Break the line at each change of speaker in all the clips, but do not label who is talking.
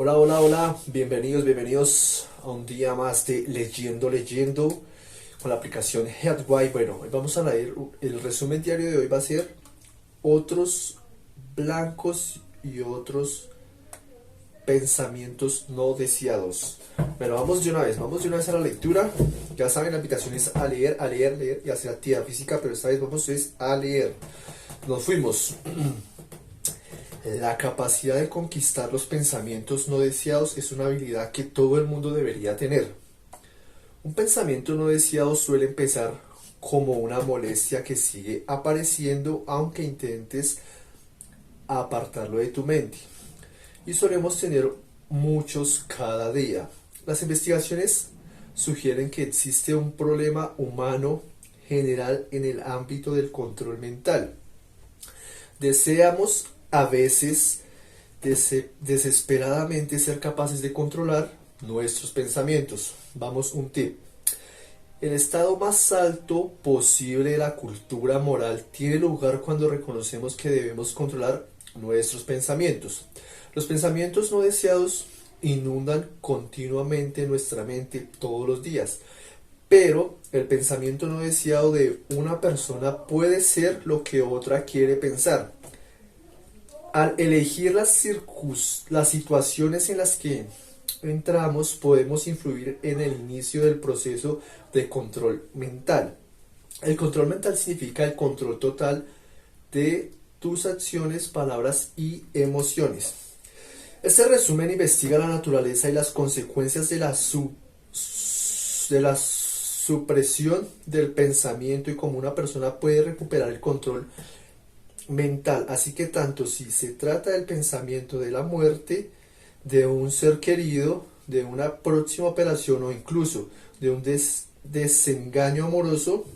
Hola, hola, hola, bienvenidos a un día más de Leyendo con la aplicación Headway. Bueno, hoy vamos a leer, el resumen diario de hoy va a ser otros blancos y otros pensamientos no deseados. Bueno, vamos de una vez a la lectura. Ya saben, la invitación es a leer, leer y hacer actividad física, pero esta vez vamos a leer. Nos fuimos. La capacidad de conquistar los pensamientos no deseados es una habilidad que todo el mundo debería tener. Un pensamiento no deseado suele empezar como una molestia que sigue apareciendo aunque intentes apartarlo de tu mente. Y solemos tener muchos cada día. Las investigaciones sugieren que existe un problema humano general en el ámbito del control mental. Deseamos a veces desesperadamente ser capaces de controlar nuestros pensamientos. Vamos, un tip. El estado más alto posible de la cultura moral tiene lugar cuando reconocemos que debemos controlar nuestros pensamientos. Los pensamientos no deseados inundan continuamente nuestra mente todos los días, pero el pensamiento no deseado de una persona puede ser lo que otra quiere pensar. Al elegir las situaciones en las que entramos, podemos influir en el inicio del proceso de control mental. El control mental significa el control total de tus acciones, palabras y emociones. Este resumen investiga la naturaleza y las consecuencias de la supresión del pensamiento y cómo una persona puede recuperar el control mental. Así que tanto si se trata del pensamiento de la muerte de un ser querido, de una próxima operación o incluso de un desengaño amoroso,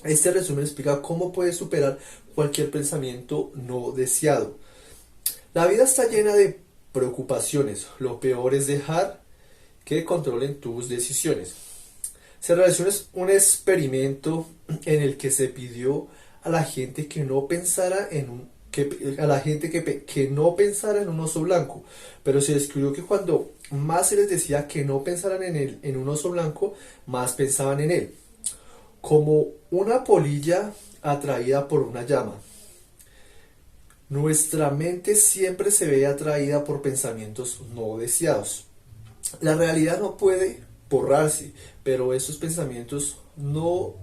este resumen explica cómo puedes superar cualquier pensamiento no deseado. La vida está llena de preocupaciones. Lo peor es dejar que controlen tus decisiones. Se realizó un experimento en el que se pidió a la gente que no pensara en que no pensara en un oso blanco, pero se descubrió que cuando más se les decía que no pensaran en un oso blanco, más pensaban en él, como una polilla atraída por una llama. Nuestra mente siempre se ve atraída por pensamientos no deseados. La realidad no puede borrarse, pero esos pensamientos no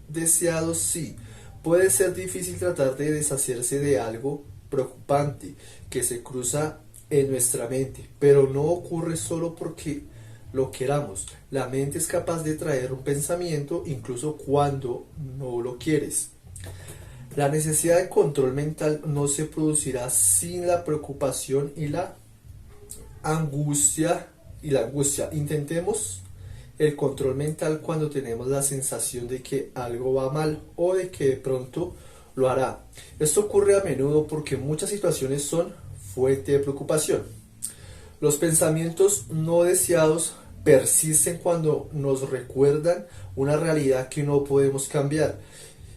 deseados sí. Puede ser difícil tratar de deshacerse de algo preocupante que se cruza en nuestra mente, pero no ocurre solo porque lo queramos. La mente es capaz de traer un pensamiento incluso cuando no lo quieres. La necesidad de control mental no se producirá sin la preocupación y la angustia. Intentemos el control mental cuando tenemos la sensación de que algo va mal o de que de pronto lo hará. Esto ocurre a menudo porque muchas situaciones son fuente de preocupación. Los pensamientos no deseados persisten cuando nos recuerdan una realidad que no podemos cambiar,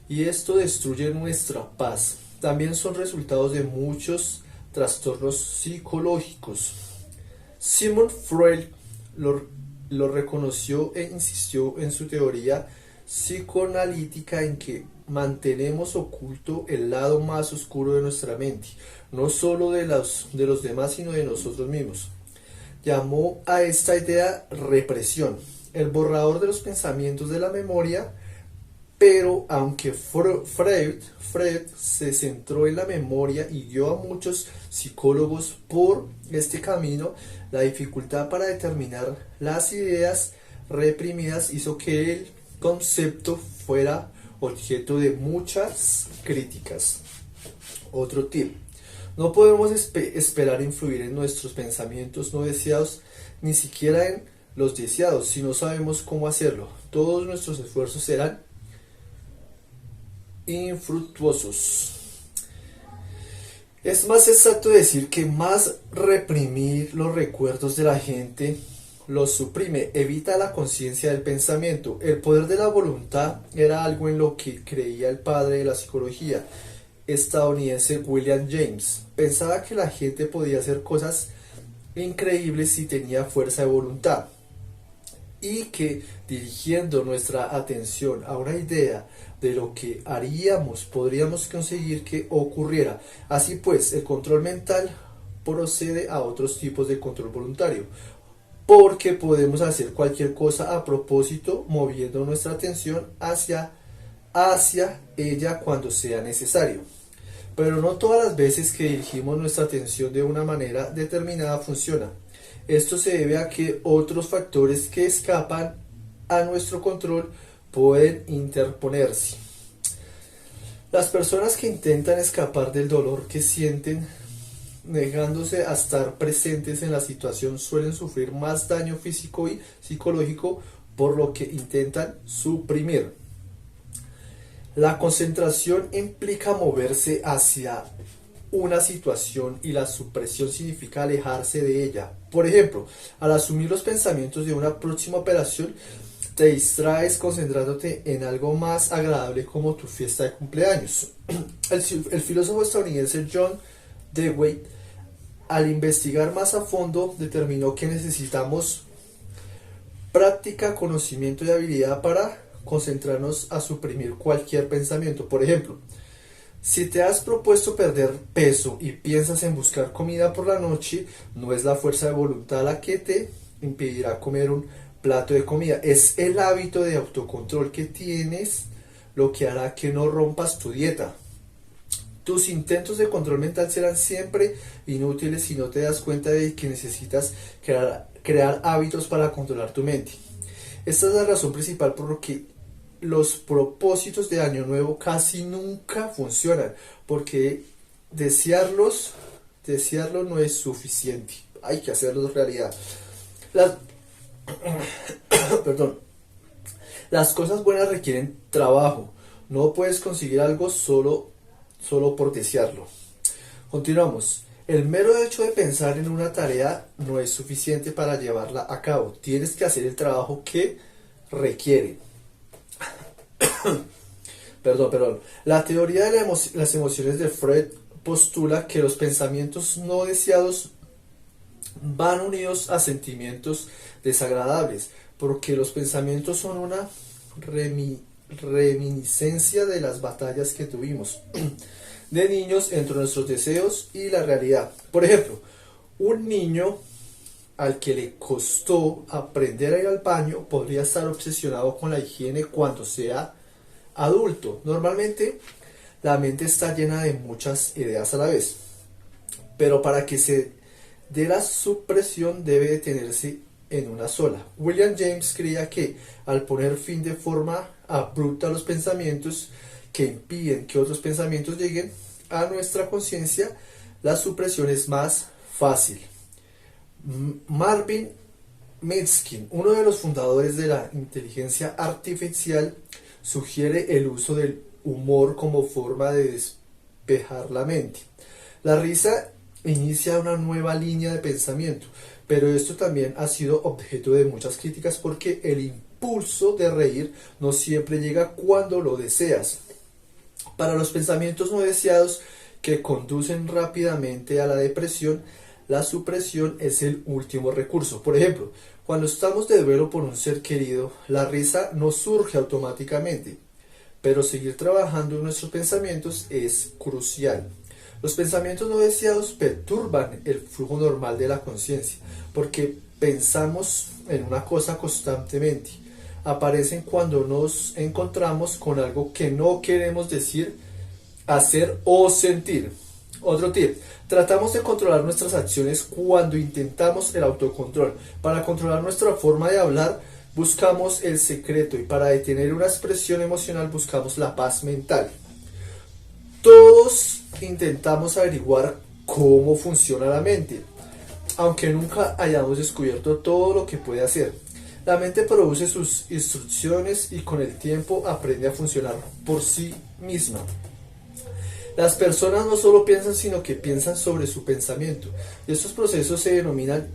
y esto destruye nuestra paz. También son resultados de muchos trastornos psicológicos. Sigmund Freud lo reconoció e insistió en su teoría psicoanalítica en que mantenemos oculto el lado más oscuro de nuestra mente, no solo de los demás, sino de nosotros mismos. Llamó a esta idea represión, el borrador de los pensamientos de la memoria. Pero aunque Freud se centró en la memoria y guió a muchos psicólogos por este camino, la dificultad para determinar las ideas reprimidas hizo que el concepto fuera objeto de muchas críticas. Otro tip: no podemos esperar influir en nuestros pensamientos no deseados, ni siquiera en los deseados, si no sabemos cómo hacerlo. Todos nuestros esfuerzos serán infructuosos. Es más exacto decir que más reprimir los recuerdos de la gente los suprime, evita la conciencia del pensamiento. El poder de la voluntad era algo en lo que creía el padre de la psicología estadounidense William James. Pensaba que la gente podía hacer cosas increíble si tenía fuerza de voluntad y que dirigiendo nuestra atención a una idea de lo que haríamos podríamos conseguir que ocurriera. Así pues, el control mental procede a otros tipos de control voluntario, porque podemos hacer cualquier cosa a propósito moviendo nuestra atención hacia ella cuando sea necesario. Pero no todas las veces que dirigimos nuestra atención de una manera determinada funciona. Esto se debe a que otros factores que escapan a nuestro control pueden interponerse. Las personas que intentan escapar del dolor que sienten negándose a estar presentes en la situación suelen sufrir más daño físico y psicológico por lo que intentan suprimir. La concentración implica moverse hacia una situación y la supresión significa alejarse de ella. Por ejemplo, al asumir los pensamientos de una próxima operación, te distraes concentrándote en algo más agradable como tu fiesta de cumpleaños. El filósofo estadounidense John Dewey, al investigar más a fondo, determinó que necesitamos práctica, conocimiento y habilidad para concentrarnos a suprimir cualquier pensamiento. Por ejemplo, si te has propuesto perder peso y piensas en buscar comida por la noche, no es la fuerza de voluntad la que te impedirá comer un plato de comida, es el hábito de autocontrol que tienes lo que hará que no rompas tu dieta. Tus intentos de control mental serán siempre inútiles si no te das cuenta de que necesitas crear hábitos para controlar tu mente. Esta es la razón principal por la que los propósitos de año nuevo casi nunca funcionan, porque desearlo no es suficiente, hay que hacerlos realidad. Perdón. Las cosas buenas requieren trabajo, no puedes conseguir algo solo por desearlo. Continuamos. El mero hecho de pensar en una tarea no es suficiente para llevarla a cabo. Tienes que hacer el trabajo que requiere. Perdón. La teoría de las emociones de Freud postula que los pensamientos no deseados van unidos a sentimientos desagradables, porque los pensamientos son una reminiscencia de las batallas que tuvimos de niños entre nuestros deseos y la realidad. Por ejemplo, un niño al que le costó aprender a ir al baño podría estar obsesionado con la higiene cuando sea adulto. Normalmente la mente está llena de muchas ideas a la vez, pero para que se dé la supresión debe detenerse en una sola. William James creía que al poner fin de forma abrupta a los pensamientos que impiden que otros pensamientos lleguen a nuestra conciencia, la supresión es más fácil. Marvin Minsky, uno de los fundadores de la inteligencia artificial, sugiere el uso del humor como forma de despejar la mente. La risa inicia una nueva línea de pensamiento, pero esto también ha sido objeto de muchas críticas porque el impulso de reír no siempre llega cuando lo deseas. Para los pensamientos no deseados que conducen rápidamente a la depresión, la supresión es el último recurso. Por ejemplo, cuando estamos de duelo por un ser querido, la risa no surge automáticamente, pero seguir trabajando en nuestros pensamientos es crucial. Los pensamientos no deseados perturban el flujo normal de la conciencia, porque pensamos en una cosa constantemente. Aparecen cuando nos encontramos con algo que no queremos decir, hacer o sentir. Otro tip: tratamos de controlar nuestras acciones cuando intentamos el autocontrol. Para controlar nuestra forma de hablar, buscamos el secreto, y para detener una expresión emocional buscamos la paz mental. Todos intentamos averiguar cómo funciona la mente, aunque nunca hayamos descubierto todo lo que puede hacer. La mente produce sus instrucciones y con el tiempo aprende a funcionar por sí misma. Las personas no solo piensan, sino que piensan sobre su pensamiento. Y estos procesos se denominan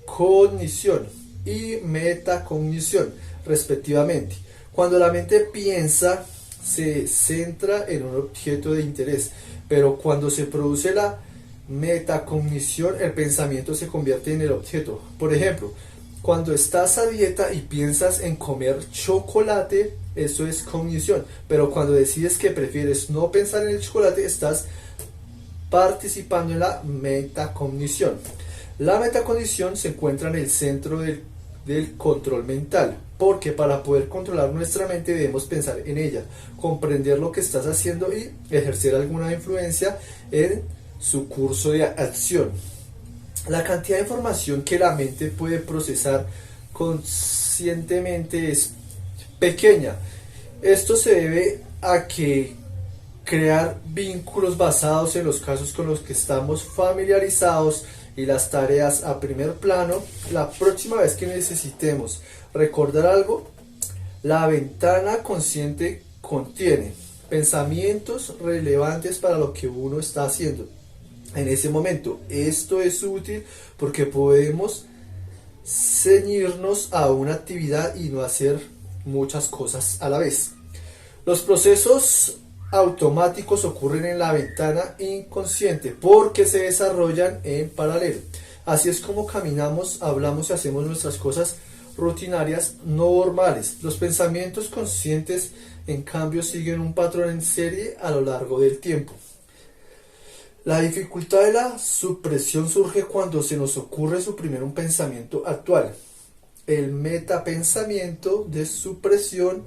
cognición y metacognición, respectivamente. Cuando la mente piensa, se centra en un objeto de interés, pero cuando se produce la metacognición, el pensamiento se convierte en el objeto. Por ejemplo, cuando estás a dieta y piensas en comer chocolate, eso es cognición. Pero cuando decides que prefieres no pensar en el chocolate, estás participando en la metacognición. La metacognición se encuentra en el centro del control mental, porque para poder controlar nuestra mente debemos pensar en ella, comprender lo que estás haciendo y ejercer alguna influencia en su curso de acción. La cantidad de información que la mente puede procesar conscientemente es pequeña. Esto se debe a que crear vínculos basados en los casos con los que estamos familiarizados y las tareas a primer plano. La próxima vez que necesitemos recordar algo, la ventana consciente contiene pensamientos relevantes para lo que uno está haciendo en ese momento. Esto es útil porque podemos ceñirnos a una actividad y no hacer muchas cosas a la vez. Los procesos automáticos ocurren en la ventana inconsciente porque se desarrollan en paralelo. Así es como caminamos, hablamos y hacemos nuestras cosas rutinarias normales. Los pensamientos conscientes, en cambio, siguen un patrón en serie a lo largo del tiempo. La dificultad de la supresión surge cuando se nos ocurre suprimir un pensamiento actual. El metapensamiento de supresión,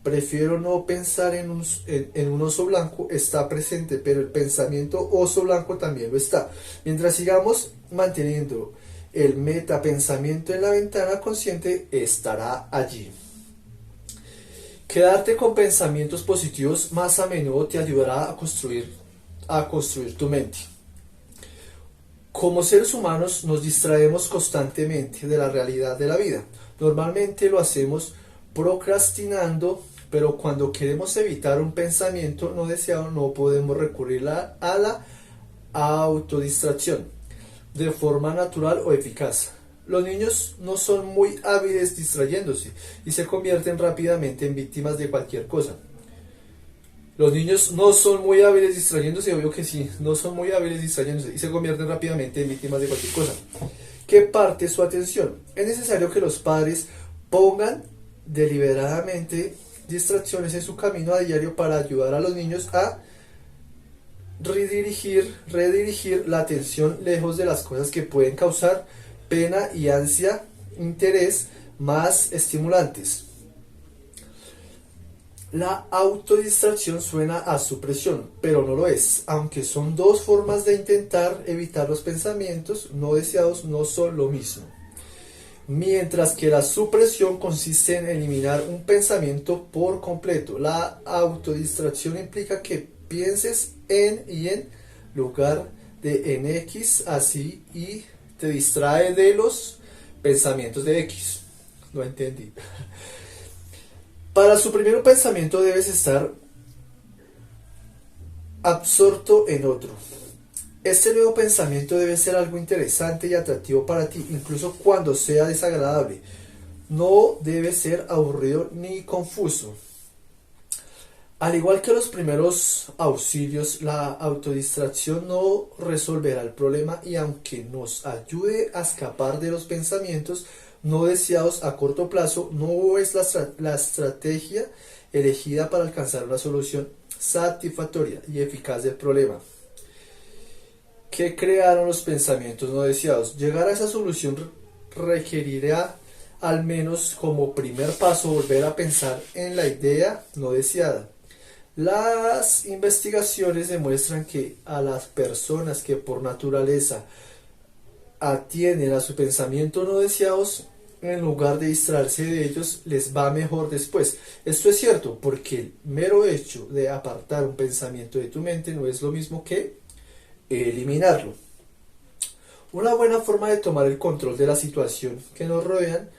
prefiero no pensar en un oso blanco, está presente, pero el pensamiento oso blanco también lo está. Mientras sigamos manteniendo el metapensamiento en la ventana consciente, estará allí. Quedarte con pensamientos positivos más a menudo te ayudará a construir tu mente. Como seres humanos nos distraemos constantemente de la realidad de la vida. Normalmente lo hacemos procrastinando, pero cuando queremos evitar un pensamiento no deseado no podemos recurrir a la autodistracción de forma natural o eficaz. Los niños no son muy hábiles distrayéndose y se convierten rápidamente en víctimas de cualquier cosa. Los niños no son muy hábiles distrayéndose, obvio que sí, no son muy hábiles distrayéndose y se convierten rápidamente en víctimas de cualquier cosa que parte su atención. Es necesario que los padres pongan deliberadamente distracciones en su camino a diario para ayudar a los niños a redirigir la atención lejos de las cosas que pueden causar pena y ansia, interés más estimulantes. La autodistracción suena a supresión, pero no lo es. Aunque son dos formas de intentar evitar los pensamientos no deseados, no son lo mismo. Mientras que la supresión consiste en eliminar un pensamiento por completo, la autodistracción implica que pienses en y en lugar de en X, así, y te distrae de los pensamientos de X. No entendí. Para suprimir un pensamiento debes estar absorto en otro. Este nuevo pensamiento debe ser algo interesante y atractivo para ti, incluso cuando sea desagradable. No debe ser aburrido ni confuso. Al igual que los primeros auxilios, la autodistracción no resolverá el problema y aunque nos ayude a escapar de los pensamientos no deseados a corto plazo, no es la estrategia elegida para alcanzar una solución satisfactoria y eficaz del problema. ¿Qué crearon los pensamientos no deseados? Llegar a esa solución requerirá al menos como primer paso volver a pensar en la idea no deseada. Las investigaciones demuestran que a las personas que por naturaleza atienden a su pensamiento no deseados, en lugar de distraerse de ellos, les va mejor después. Esto es cierto porque el mero hecho de apartar un pensamiento de tu mente no es lo mismo que eliminarlo. Una buena forma de tomar el control de la situación que nos rodean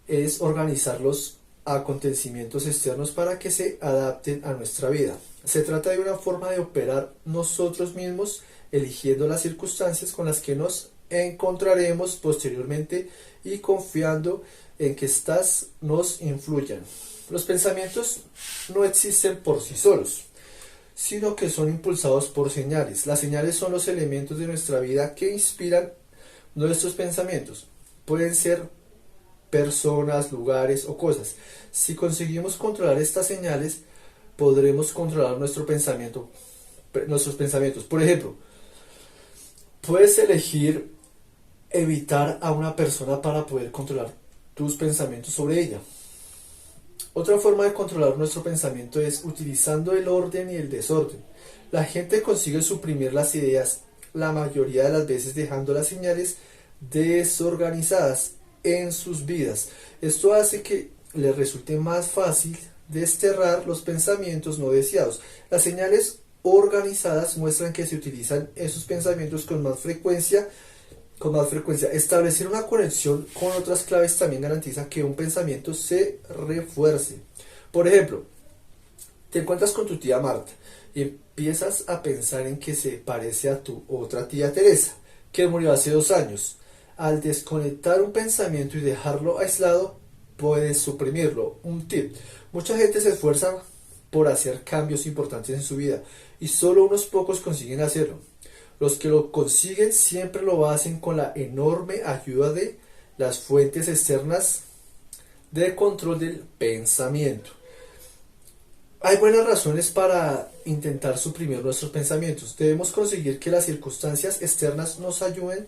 es organizar los acontecimientos externos para que se adapten a nuestra vida. Se trata de una forma de operar nosotros mismos, eligiendo las circunstancias con las que nos encontraremos posteriormente y confiando en que éstas nos influyan. Los pensamientos no existen por sí solos. sino que son impulsados por señales. Las señales son los elementos de nuestra vida que inspiran nuestros pensamientos. Pueden ser personas, lugares o cosas. Si conseguimos controlar estas señales, podremos controlar nuestros pensamientos. Por ejemplo, puedes elegir evitar a una persona para poder controlar tus pensamientos sobre ella. Otra forma de controlar nuestro pensamiento es utilizando el orden y el desorden. La gente consigue suprimir las ideas la mayoría de las veces dejando las señales desorganizadas en sus vidas. Esto hace que les resulte más fácil desterrar los pensamientos no deseados. Las señales organizadas muestran que se utilizan esos pensamientos con más frecuencia. Establecer una conexión con otras claves también garantiza que un pensamiento se refuerce. Por ejemplo, te encuentras con tu tía Marta y empiezas a pensar en que se parece a tu otra tía Teresa, que murió hace 2 años. Al desconectar un pensamiento y dejarlo aislado, puedes suprimirlo. Un tip: mucha gente se esfuerza por hacer cambios importantes en su vida y solo unos pocos consiguen hacerlo. Los que lo consiguen siempre lo hacen con la enorme ayuda de las fuentes externas de control del pensamiento. Hay buenas razones para intentar suprimir nuestros pensamientos. Debemos conseguir que las circunstancias externas nos ayuden,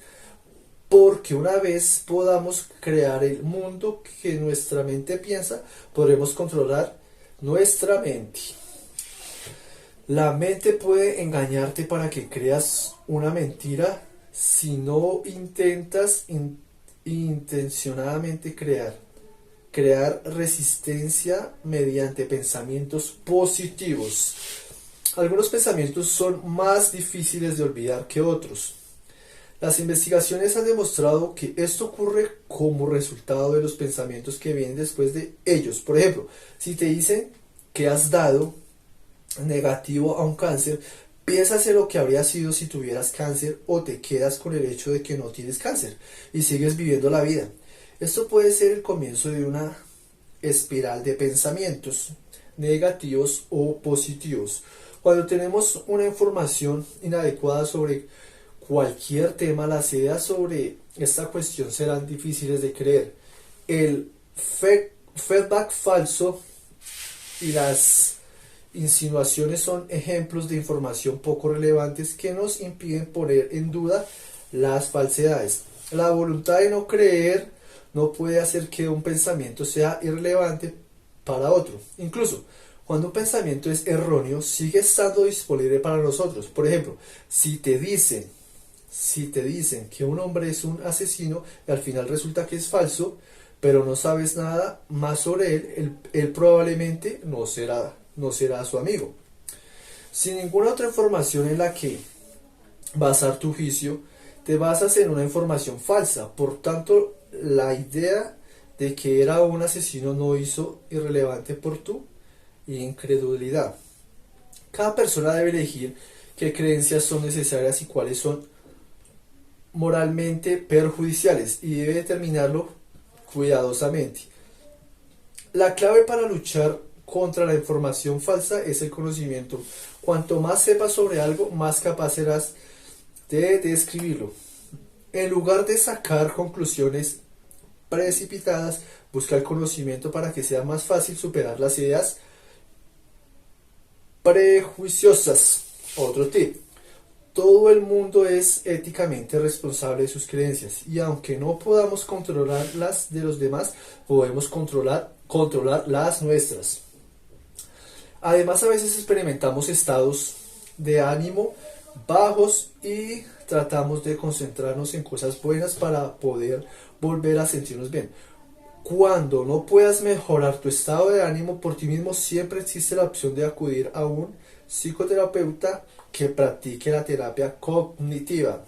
porque una vez podamos crear el mundo que nuestra mente piensa, podremos controlar nuestra mente. La mente puede engañarte para que creas una mentira si no intentas intencionadamente crear resistencia mediante pensamientos positivos. Algunos pensamientos son más difíciles de olvidar que otros. Las investigaciones han demostrado que esto ocurre como resultado de los pensamientos que vienen después de ellos. Por ejemplo, si te dicen que has dado negativo a un cáncer, piensas en lo que habría sido si tuvieras cáncer, o te quedas con el hecho de que no tienes cáncer y sigues viviendo la vida. Esto puede ser el comienzo de una espiral de pensamientos negativos o positivos. Cuando tenemos una información inadecuada sobre cualquier tema, las ideas sobre esta cuestión serán difíciles de creer. El feedback falso y las insinuaciones son ejemplos de información poco relevantes que nos impiden poner en duda las falsedades. La voluntad de no creer no puede hacer que un pensamiento sea irrelevante para otro. Incluso cuando un pensamiento es erróneo, sigue estando disponible para nosotros. Por ejemplo, si te dicen que un hombre es un asesino y al final resulta que es falso, pero no sabes nada más sobre él probablemente no será su amigo. Sin ninguna otra información en la que basar tu juicio, te basas en una información falsa. Por tanto, la idea de que era un asesino no hizo irrelevante por tu incredulidad. Cada persona debe elegir qué creencias son necesarias y cuáles son moralmente perjudiciales, y debe determinarlo cuidadosamente. La clave para luchar contra la información falsa es el conocimiento. Cuanto más sepas sobre algo, más capaz serás de describirlo. En lugar de sacar conclusiones precipitadas, busca el conocimiento para que sea más fácil superar las ideas prejuiciosas. Otro tip: todo el mundo es éticamente responsable de sus creencias, y aunque no podamos controlar las de los demás, podemos controlar las nuestras. Además, a veces experimentamos estados de ánimo bajos y tratamos de concentrarnos en cosas buenas para poder volver a sentirnos bien. Cuando no puedas mejorar tu estado de ánimo por ti mismo, siempre existe la opción de acudir a un psicoterapeuta que practique la terapia cognitiva.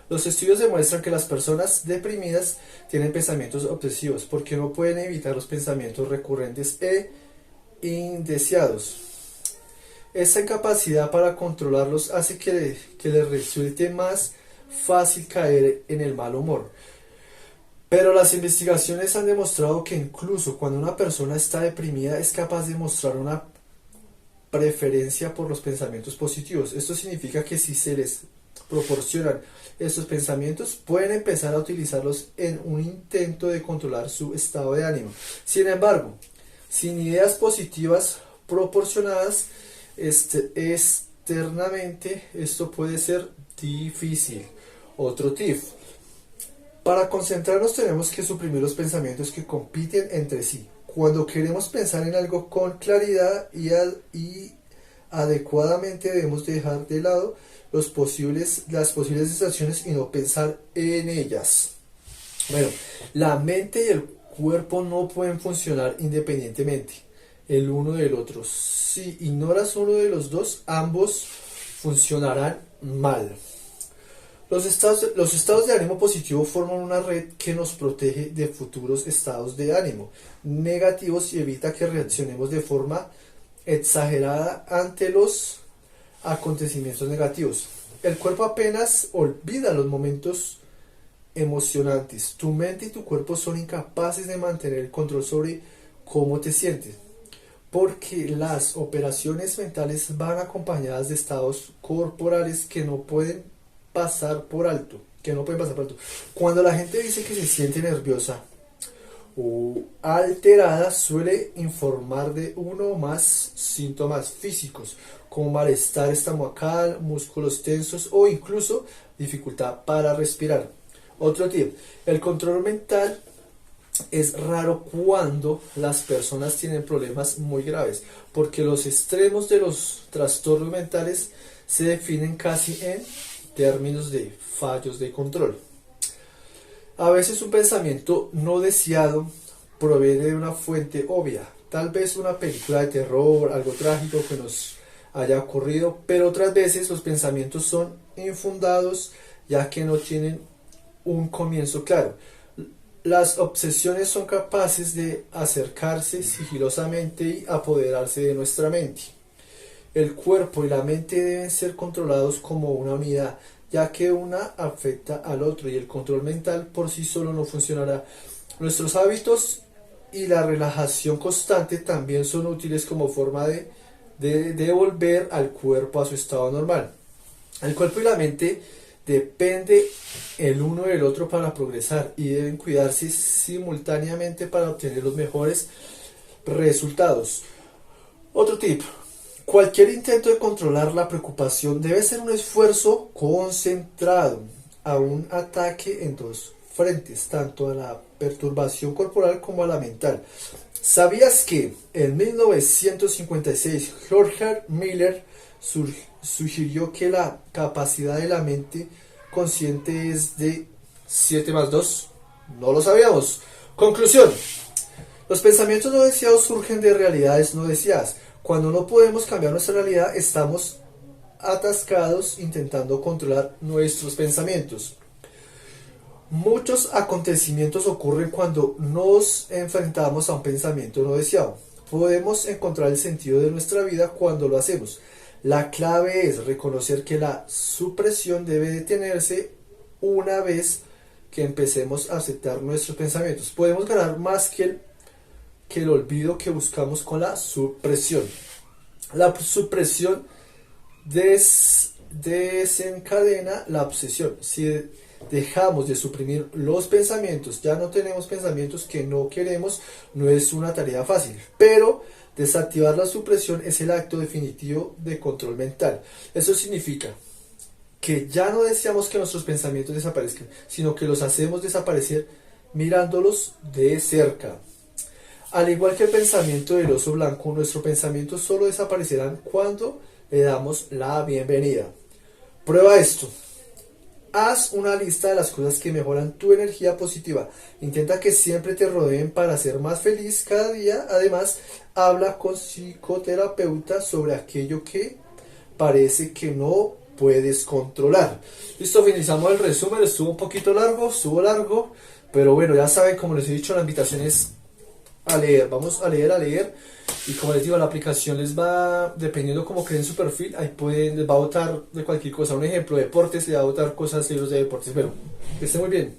Los estudios demuestran que las personas deprimidas tienen pensamientos obsesivos porque no pueden evitar los pensamientos recurrentes e indeseados. Esta incapacidad para controlarlos hace que les resulte más fácil caer en el mal humor. Pero las investigaciones han demostrado que incluso cuando una persona está deprimida, es capaz de mostrar una preferencia por los pensamientos positivos. Esto significa que si se les proporcionan estos pensamientos, pueden empezar a utilizarlos en un intento de controlar su estado de ánimo. Sin embargo, sin ideas positivas proporcionadas externamente, esto puede ser difícil. Otro tip: para concentrarnos tenemos que suprimir los pensamientos que compiten entre sí. Cuando queremos pensar en algo con claridad y adecuadamente, debemos dejar de lado las posibles distracciones y no pensar en ellas. Bueno, la mente y el cuerpo no pueden funcionar independientemente el uno del otro. Si ignoras uno de los dos, ambos funcionarán mal. Los estados de ánimo positivo forman una red que nos protege de futuros estados de ánimo negativos y evita que reaccionemos de forma exagerada ante los acontecimientos negativos. El cuerpo apenas olvida los momentos emocionantes. Tu mente y tu cuerpo son incapaces de mantener el control sobre cómo te sientes, porque las operaciones mentales van acompañadas de estados corporales que no pueden pasar por alto. Cuando la gente dice que se siente nerviosa o alterada, suele informar de uno o más síntomas físicos, como malestar estomacal, músculos tensos o incluso dificultad para respirar. Otro tip: el control mental es raro cuando las personas tienen problemas muy graves, porque los extremos de los trastornos mentales se definen casi en términos de fallos de control. A veces un pensamiento no deseado proviene de una fuente obvia, tal vez una película de terror, algo trágico que nos haya ocurrido, pero otras veces los pensamientos son infundados, ya que no tienen un comienzo claro. Las obsesiones son capaces de acercarse sigilosamente y apoderarse de nuestra mente. El cuerpo y la mente deben ser controlados como una unidad, ya que una afecta al otro y el control mental por sí solo no funcionará. Nuestros hábitos y la relajación constante también son útiles como forma de devolver al cuerpo a su estado normal. El cuerpo y la mente dependen el uno del otro para progresar y deben cuidarse simultáneamente para obtener los mejores resultados. Otro tip: cualquier intento de controlar la preocupación debe ser un esfuerzo concentrado a un ataque en dos frentes, tanto a la perturbación corporal como a la mental. ¿Sabías que en 1956 George Miller sugirió que la capacidad de la mente consciente es de 7 más 2? No lo sabíamos. Conclusión: los pensamientos no deseados surgen de realidades no deseadas. Cuando no podemos cambiar nuestra realidad, estamos atascados intentando controlar nuestros pensamientos. Muchos acontecimientos ocurren cuando nos enfrentamos a un pensamiento no deseado. Podemos encontrar el sentido de nuestra vida cuando lo hacemos. La clave es reconocer que la supresión debe detenerse una vez que empecemos a aceptar nuestros pensamientos. Podemos ganar más que el olvido que buscamos con la supresión. La supresión desencadena la obsesión. Si dejamos de suprimir los pensamientos, ya no tenemos pensamientos que no queremos. No es una tarea fácil, pero desactivar la supresión es el acto definitivo de control mental. Eso significa que ya no deseamos que nuestros pensamientos desaparezcan, sino que los hacemos desaparecer mirándolos de cerca. Al igual que el pensamiento del oso blanco, nuestros pensamientos solo desaparecerán cuando le damos la bienvenida. Prueba esto. Haz una lista de las cosas que mejoran tu energía positiva. Intenta que siempre te rodeen para ser más feliz cada día. Además, habla con psicoterapeuta sobre aquello que parece que no puedes controlar. Listo, finalizamos el resumen. Estuvo un poquito largo, pero bueno, ya saben, como les he dicho, la invitación es a leer. Vamos a leer. Y como les digo, la aplicación les va, dependiendo cómo creen su perfil, ahí les va a botar de cualquier cosa. Un ejemplo, deportes, le va a botar cosas, libros de deportes. Bueno, que esté muy bien.